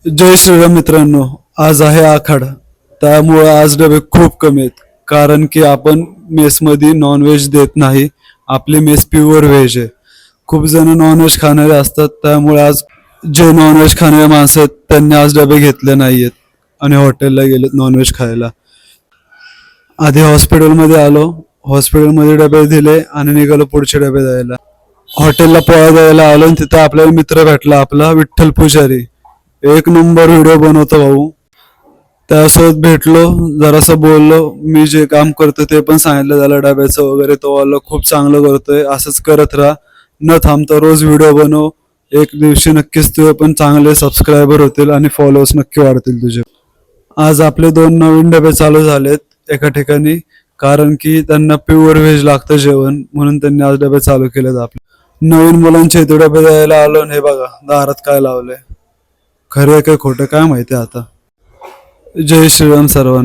जय श्रीराम मित्रांनो. आज आहे आखाड, त्यामुळे आज डबे खूप कमी आहेत. कारण की आपण मेसमध्ये नॉनव्हेज देत नाही. आपली मेस प्युअर व्हेज आहे. खूप जण नॉनव्हेज खाणारे असतात, त्यामुळे आज जे नॉनव्हेज खाणारे माणसं आहेत त्यांनी आज डबे घेतले नाहीयेत आणि हॉटेलला गेलेत नॉनव्हेज खायला. आधी हॉस्पिटलमध्ये आलो, हॉस्पिटलमध्ये डबे दिले आणि निघालो पुढचे डबे द्यायला. हॉटेलला पोळा द्यायला आलो आणि तिथं आपल्याला मित्र भेटला, आपला विठ्ठल पुजारी. एक नंबर व्हिडिओ बनवतो भाऊ. त्यासोबत भेटलो, जरासं बोललो, मी जे काम करतो ते पण सांगितलं झालं डब्याचं वगैरे. तो वाला खूप चांगलं करतोय, असंच करत राहा, न थांबता रोज व्हिडिओ बनव. एक दिवशी नक्कीच तुझे पण चांगले सबस्क्रायबर होतील आणि फॉलोअर्स नक्की वाढतील तुझे. आज आपले 2 नवीन डबे चालू झालेत एका ठिकाणी, कारण की त्यांना प्युअर व्हेज लागतं जेवण, म्हणून त्यांनी आज डबे चालू केलेत. आपले नवीन मुलांचे इथे डबे द्यायला आलो आणि हे बघा दारात काय लावलंय. खरं काय खोटं काय माहिती आता. जय श्रीराम सर्वांना.